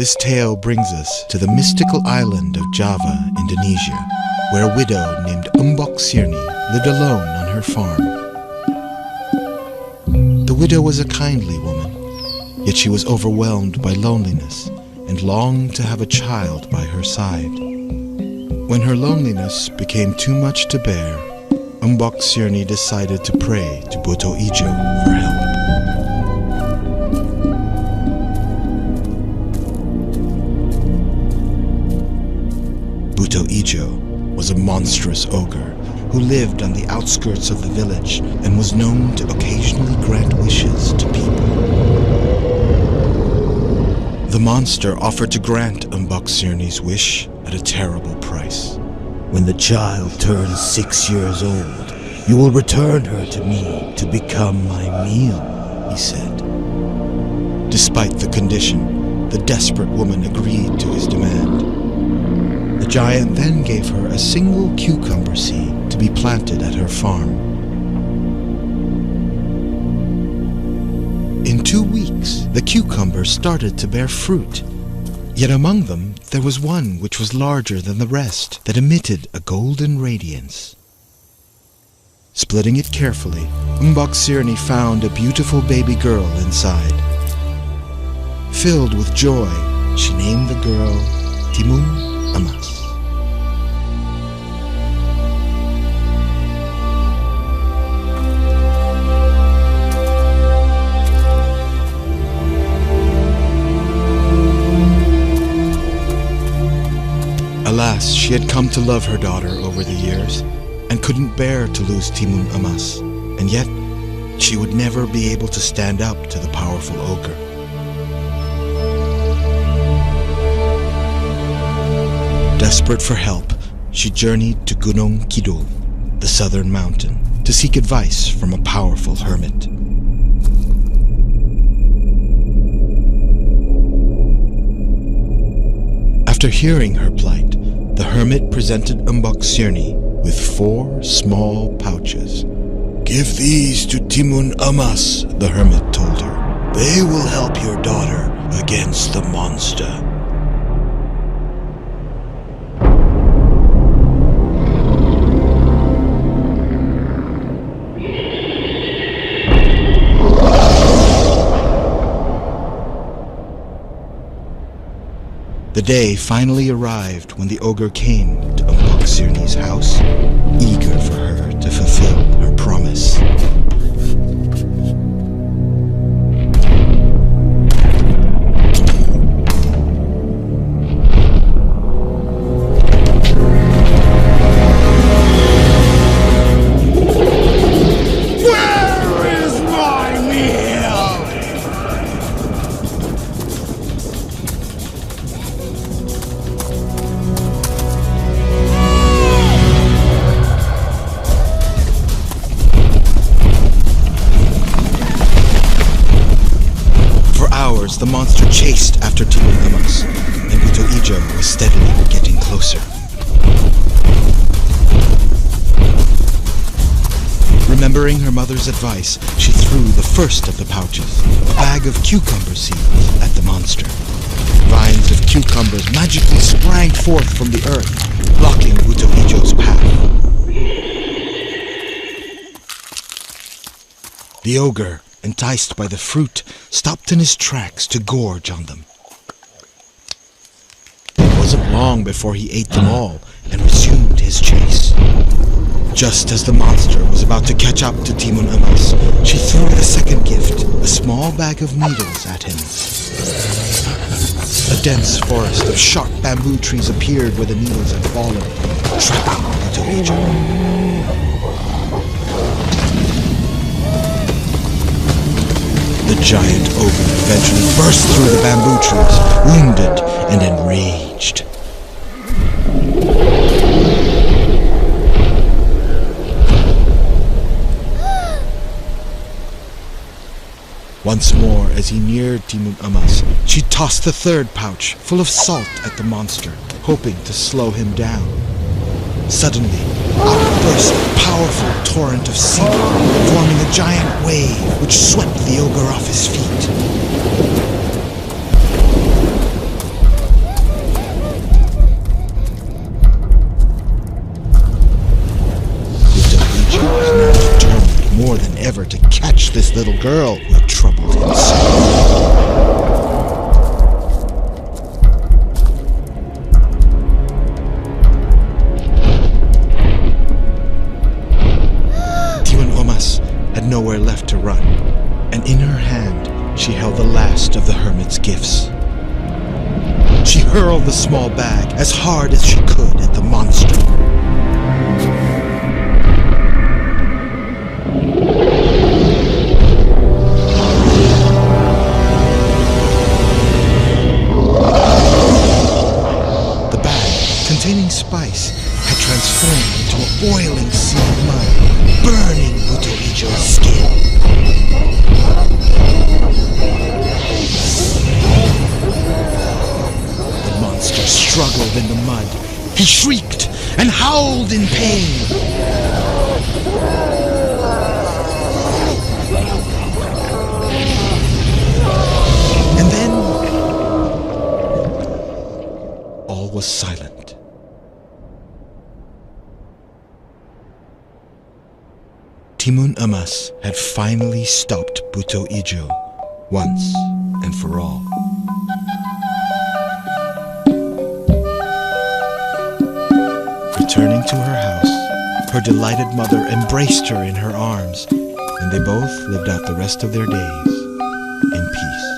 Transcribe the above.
This tale brings us to the mystical island of Java, Indonesia, where a widow named Mbok Sirni lived alone on her farm. The widow was a kindly woman, yet she was overwhelmed by loneliness and longed to have a child by her side. When her loneliness became too much to bear, Mbok Sirni decided to pray to Buto Ijo for help. Buto Ijo was a monstrous ogre who lived on the outskirts of the village and was known to occasionally grant wishes to people. The monster offered to grant Mbok Sirni's wish at a terrible price. When the child turns 6 years old, you will return her to me to become my meal, he said. Despite the condition, the desperate woman agreed to his demand. The giant then gave her a single cucumber seed to be planted at her farm. In 2 weeks, the cucumbers started to bear fruit. Yet among them, there was one which was larger than the rest, that emitted a golden radiance. Splitting it carefully, Mbok Sirni found a beautiful baby girl inside. Filled with joy, she named the girl Timun. Alas, she had come to love her daughter over the years, and couldn't bear to lose Timun Amas, and yet she would never be able to stand up to the powerful ogre. Desperate for help, she journeyed to Gunung Kidul, the southern mountain, to seek advice from a powerful hermit. After hearing her plight, the hermit presented Mbok Sirni with 4 small pouches. "Give these to Timun Amas," the hermit told her. "They will help your daughter against the monster." The day finally arrived when the ogre came to Mbok Sirni's house, eager for her to fulfill her promise. The monster chased after Timun Amas, and Buto Ijo was steadily getting closer. Remembering her mother's advice, she threw the first of the pouches, a bag of cucumber seeds, at the monster. Vines of cucumbers magically sprang forth from the earth, blocking Buto Ijo's path. The ogre, enticed by the fruit, stopped in his tracks to gorge on them. It wasn't long before he ate them all and resumed his chase. Just as the monster was about to catch up to Timun Amas, she threw the second gift, a small bag of needles, at him. A dense forest of sharp bamboo trees appeared where the needles had fallen, trapping Buto Ijo. The giant ogre eventually burst through the bamboo trees, wounded and enraged. Once more, as he neared Timun Amas, she tossed the third pouch, full of salt, at the monster, hoping to slow him down. Suddenly, out burst a powerful torrent of seawater, forming a giant wave which swept the ogre off his feet. to catch this little girl who had troubled him so. Had nowhere left to run, and in her hand she held the last of the hermit's gifts. She hurled the small bag as hard as she could at the monster. The bag, containing spice, had transformed into a boiling sea of mud, burning Butoijo's skin. The monster struggled in the mud. He shrieked and howled in pain. And then all was silent. Timun Emas had finally stopped Butoijo once and for all. Returning to her house, her delighted mother embraced her in her arms, and they both lived out the rest of their days in peace.